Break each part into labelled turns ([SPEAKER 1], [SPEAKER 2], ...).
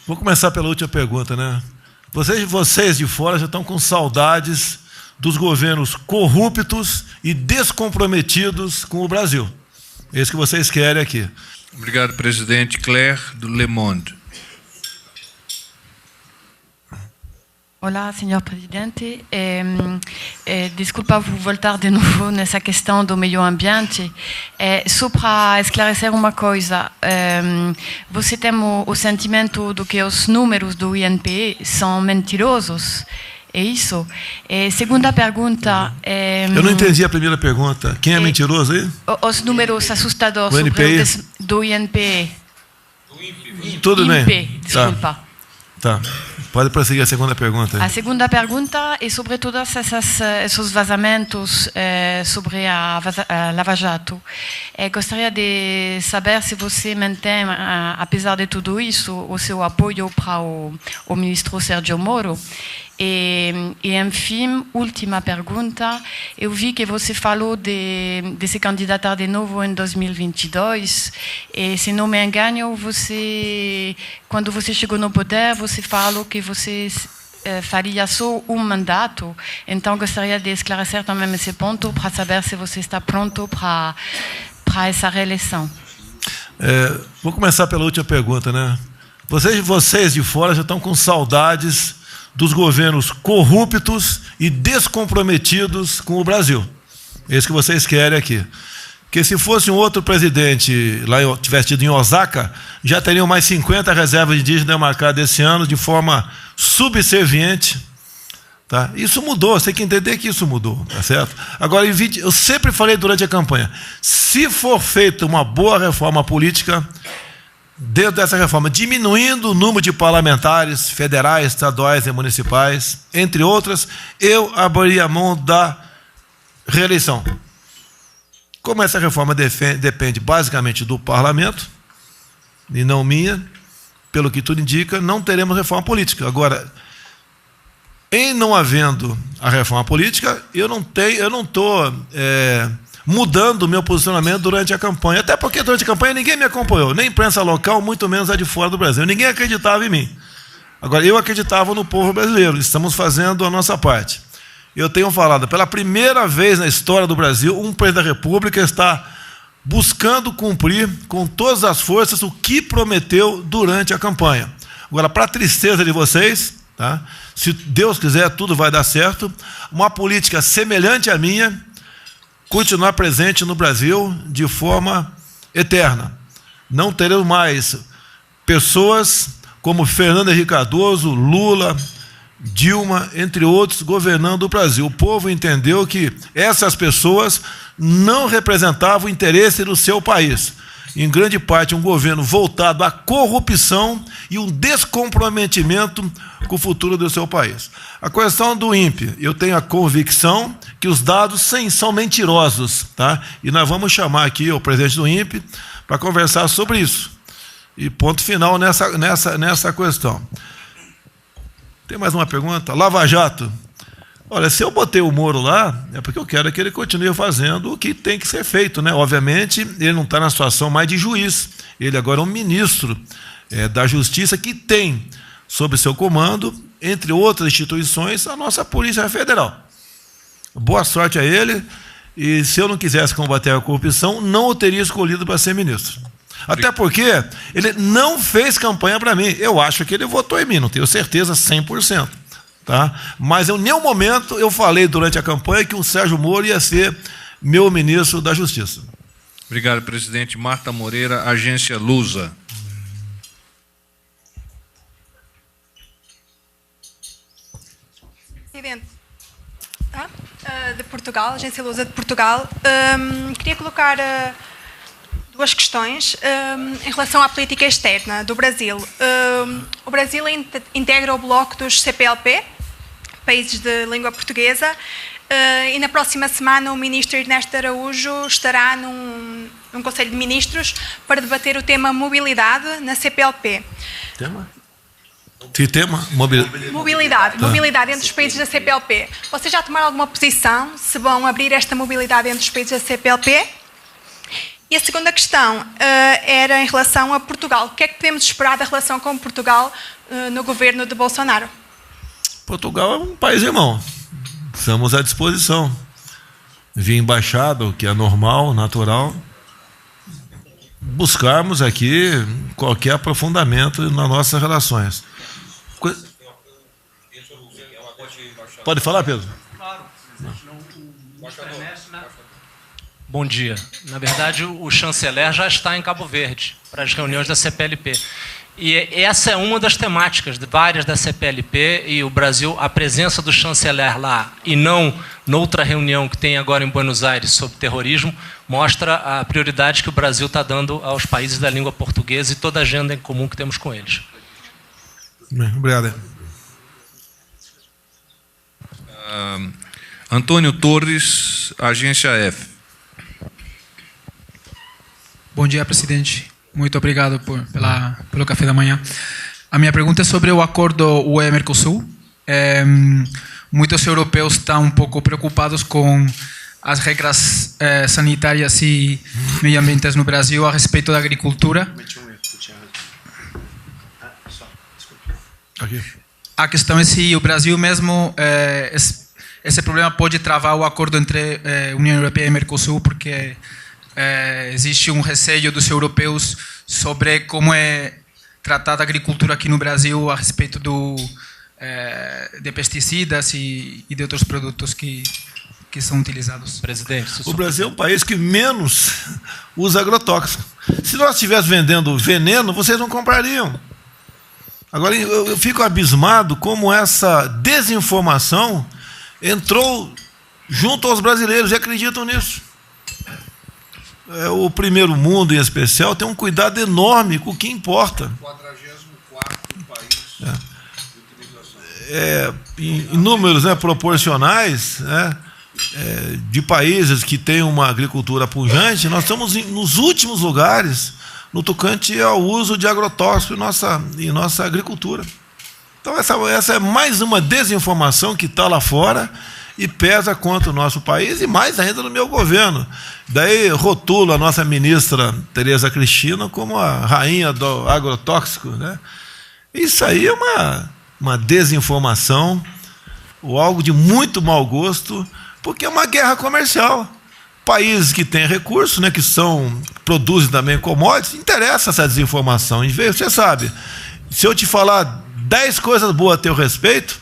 [SPEAKER 1] Vou começar pela última pergunta, né? Vocês de fora já estão com saudades dos governos corruptos e descomprometidos com o Brasil. É isso que vocês querem aqui.
[SPEAKER 2] Obrigado, presidente. Claire, do Le Monde.
[SPEAKER 3] Olá, senhor presidente. Desculpa vou voltar de novo nessa questão do meio ambiente. Só para esclarecer uma coisa, você tem o sentimento de que os números do INPE são mentirosos? É isso? Segunda pergunta...
[SPEAKER 1] Eu não entendi a primeira pergunta. Quem é mentiroso aí?
[SPEAKER 3] Os números assustadores do INPE.
[SPEAKER 1] Tudo bem.
[SPEAKER 3] Desculpa.
[SPEAKER 1] Tá. Pode prosseguir a segunda pergunta.
[SPEAKER 3] A segunda pergunta é sobre todos esses vazamentos sobre a Lava Jato. Gostaria de saber se você mantém, apesar de tudo isso, o seu apoio para o ministro Sérgio Moro. E, enfim, última pergunta. Eu vi que você falou de se candidatar de novo em 2022. E, se não me engano, quando você chegou no poder, você falou que você faria só um mandato. Então, gostaria de esclarecer também esse ponto para saber se você está pronto para essa reeleição.
[SPEAKER 1] Vou começar pela última pergunta, né? Vocês de fora já estão com saudades dos governos corruptos e descomprometidos com o Brasil. É isso que vocês querem aqui. Porque se fosse um outro presidente lá tivesse tido em Osaka, já teriam mais 50 reservas indígenas demarcadas esse ano de forma subserviente. Tá? Isso mudou, você tem que entender que isso mudou, tá certo? Agora, eu sempre falei durante a campanha, se for feita uma boa reforma política, dentro dessa reforma, diminuindo o número de parlamentares federais, estaduais e municipais, entre outras, eu abriria a mão da reeleição. Como essa reforma depende basicamente do parlamento, e não minha, pelo que tudo indica, não teremos reforma política. Agora, em não havendo a reforma política, eu não estou mudando o meu posicionamento durante a campanha. Até porque durante a campanha ninguém me acompanhou, nem imprensa local, muito menos a de fora do Brasil. Ninguém acreditava em mim. Agora, eu acreditava no povo brasileiro. Estamos fazendo a nossa parte. Eu tenho falado, pela primeira vez na história do Brasil, um presidente da República está buscando cumprir com todas as forças o que prometeu durante a campanha. Agora, para a tristeza de vocês, tá? Se Deus quiser, tudo vai dar certo, uma política semelhante à minha continuar presente no Brasil de forma eterna. Não teremos mais pessoas como Fernando Henrique Cardoso, Lula, Dilma, entre outros, governando o Brasil. O povo entendeu que essas pessoas não representavam o interesse do seu país. Em grande parte, um governo voltado à corrupção e um descomprometimento com o futuro do seu país. A questão do INPE, eu tenho a convicção que os dados são mentirosos, tá? E nós vamos chamar aqui o presidente do INPE para conversar sobre isso. E ponto final nessa questão. Tem mais uma pergunta? Lava Jato. Olha, se eu botei o Moro lá, é porque eu quero que ele continue fazendo o que tem que ser feito, né? Obviamente, ele não está na situação mais de juiz. Ele agora é um ministro da Justiça que tem, sob seu comando, entre outras instituições, a nossa Polícia Federal. Boa sorte a ele. E se eu não quisesse combater a corrupção, não o teria escolhido para ser ministro. Até porque ele não fez campanha para mim. Eu acho que ele votou em mim, não tenho certeza 100%. Tá? Mas em nenhum momento eu falei durante a campanha que o Sérgio Moro ia ser meu ministro da Justiça.
[SPEAKER 2] Obrigado, presidente. Marta Moreira, Agência Lusa.
[SPEAKER 4] Presidente de Portugal, Agência Lusa de Portugal, queria colocar duas questões em relação à política externa do Brasil. O Brasil integra o bloco dos CPLP, países de língua portuguesa, e na próxima semana o ministro Ernesto Araújo estará num Conselho de Ministros para debater o tema mobilidade na CPLP.
[SPEAKER 1] Tema? Que tema?
[SPEAKER 4] Mobilidade. Tá. Mobilidade entre os países da CPLP. Vocês já tomaram alguma posição se vão abrir esta mobilidade entre os países da CPLP? E a segunda questão era em relação a Portugal. O que é que podemos esperar da relação com Portugal no governo de Bolsonaro?
[SPEAKER 1] Portugal é um país irmão. Estamos à disposição. Via embaixada, o que é normal, natural. Buscarmos aqui qualquer aprofundamento nas nossas relações. Pode falar, Pedro?
[SPEAKER 5] Claro. Bom dia. Na verdade, o chanceler já está em Cabo Verde para as reuniões da CPLP. E essa é uma das temáticas de várias da CPLP, e o Brasil, a presença do chanceler lá e não noutra reunião que tem agora em Buenos Aires sobre terrorismo, mostra a prioridade que o Brasil está dando aos países da língua portuguesa e toda a agenda em comum que temos com eles.
[SPEAKER 1] Obrigado.
[SPEAKER 2] Antônio Torres, Agência F.
[SPEAKER 6] Bom dia, presidente. Muito obrigado pelo café da manhã. A minha pergunta é sobre o acordo UE-Mercosul. Muitos europeus estão um pouco preocupados com as regras sanitárias e medioambientais no Brasil a respeito da agricultura. A questão é se o Brasil mesmo, esse problema pode travar o acordo entre União Europeia e Mercosul, porque existe um receio dos europeus sobre como é tratada a agricultura aqui no Brasil a respeito de pesticidas e de outros produtos que são utilizados.
[SPEAKER 5] Presidente,
[SPEAKER 1] o Brasil é um país que menos usa agrotóxico. Se nós estivéssemos vendendo veneno, vocês não comprariam. Agora, eu fico abismado como essa desinformação entrou junto aos brasileiros e acreditam nisso. O primeiro mundo, em especial, tem um cuidado enorme com o que importa.
[SPEAKER 2] 44º país de utilização.
[SPEAKER 1] Em números proporcionais, de países que têm uma agricultura pujante, nós estamos nos últimos lugares no tocante ao uso de agrotóxicos em nossa agricultura. Então, essa é mais uma desinformação que está lá fora e pesa contra o nosso país, e mais ainda no meu governo. Daí rotula a nossa ministra Tereza Cristina como a rainha do agrotóxico. Isso aí é uma desinformação, ou algo de muito mau gosto, porque é uma guerra comercial. Países que têm recursos, que produzem também commodities, interessa essa desinformação. Você sabe, se eu te falar 10 coisas boas a teu respeito,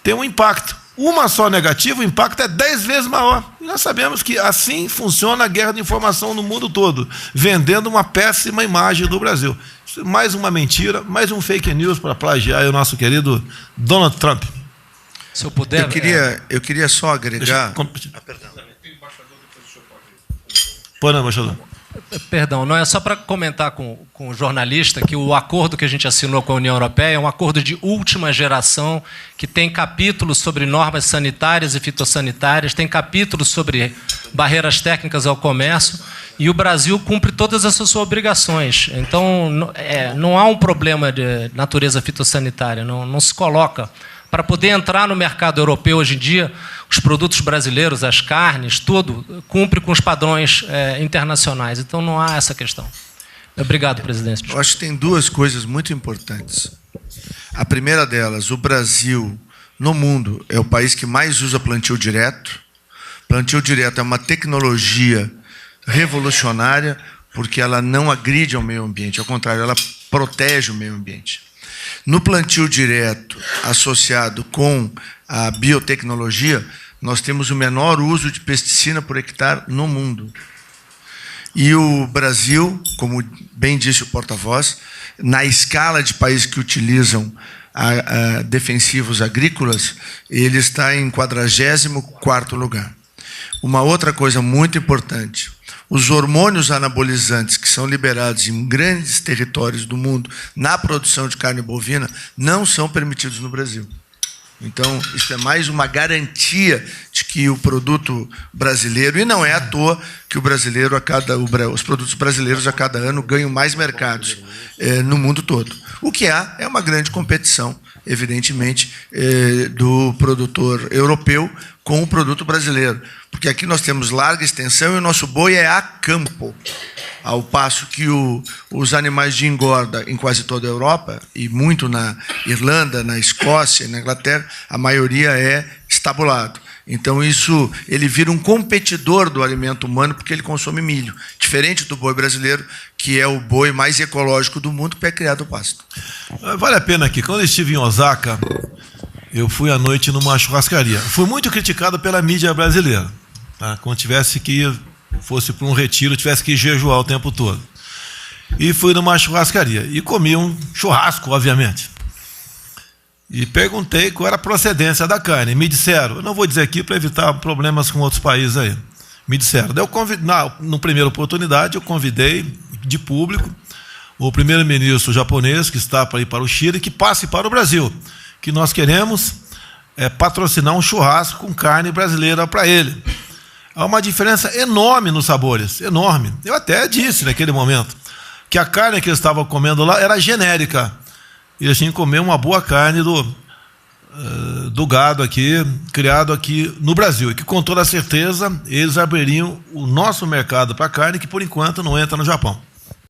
[SPEAKER 1] tem um impacto. Uma só negativa, o impacto é 10 vezes maior. E nós sabemos que assim funciona a guerra de informação no mundo todo, vendendo uma péssima imagem do Brasil. Mais uma mentira, mais um fake news para plagiar o nosso querido Donald Trump.
[SPEAKER 5] Se eu puder...
[SPEAKER 7] Eu queria só agregar...
[SPEAKER 1] Perdão. Pô, não, embaixador.
[SPEAKER 5] Perdão, não é só para comentar com o jornalista que o acordo que a gente assinou com a União Europeia é um acordo de última geração, que tem capítulos sobre normas sanitárias e fitossanitárias, tem capítulos sobre barreiras técnicas ao comércio, e o Brasil cumpre todas as suas obrigações. Então, não há um problema de natureza fitossanitária, não se coloca. Para poder entrar no mercado europeu hoje em dia, os produtos brasileiros, as carnes, tudo, cumpre com os padrões internacionais. Então, não há essa questão. Obrigado, presidente.
[SPEAKER 7] Eu acho que tem duas coisas muito importantes. A primeira delas, o Brasil, no mundo, é o país que mais usa plantio direto. Plantio direto é uma tecnologia revolucionária, porque ela não agride ao meio ambiente, ao contrário, ela protege o meio ambiente. No plantio direto, associado com a biotecnologia, nós temos o menor uso de pesticida por hectare no mundo. E o Brasil, como bem disse o porta-voz, na escala de países que utilizam defensivos agrícolas, ele está em 44º lugar. Uma outra coisa muito importante: os hormônios anabolizantes que são liberados em grandes territórios do mundo na produção de carne bovina não são permitidos no Brasil. Então, isso é mais uma garantia de que o produto brasileiro, e não é à toa que os produtos brasileiros a cada ano ganham mais mercados no mundo todo. O que é uma grande competição, evidentemente, do produtor europeu com o produto brasileiro. Porque aqui nós temos larga extensão e o nosso boi é a campo. Ao passo que os animais de engorda em quase toda a Europa, e muito na Irlanda, na Escócia, na Inglaterra, a maioria é estabulado. Então, ele vira um competidor do alimento humano porque ele consome milho. Diferente do boi brasileiro, que é o boi mais ecológico do mundo, que é criado ao pasto.
[SPEAKER 1] Vale a pena aqui. Quando eu estive em Osaka, eu fui à noite numa churrascaria. Fui muito criticado pela mídia brasileira. Tá? Quando fosse para um retiro, tivesse que jejuar o tempo todo. E fui numa churrascaria. E comi um churrasco, obviamente. E perguntei qual era a procedência da carne. Me disseram, eu não vou dizer aqui para evitar problemas com outros países aí. Me disseram. Na primeira oportunidade, eu convidei de público o primeiro-ministro japonês, que está para ir para o Chile, que passe para o Brasil. Que nós queremos patrocinar um churrasco com carne brasileira para ele. Há uma diferença enorme nos sabores, enorme. Eu até disse naquele momento que a carne que eles estavam comendo lá era genérica. E eles tinham que comer uma boa carne do gado aqui, criado aqui no Brasil. E que, com toda certeza, eles abririam o nosso mercado para carne, que por enquanto não entra no Japão.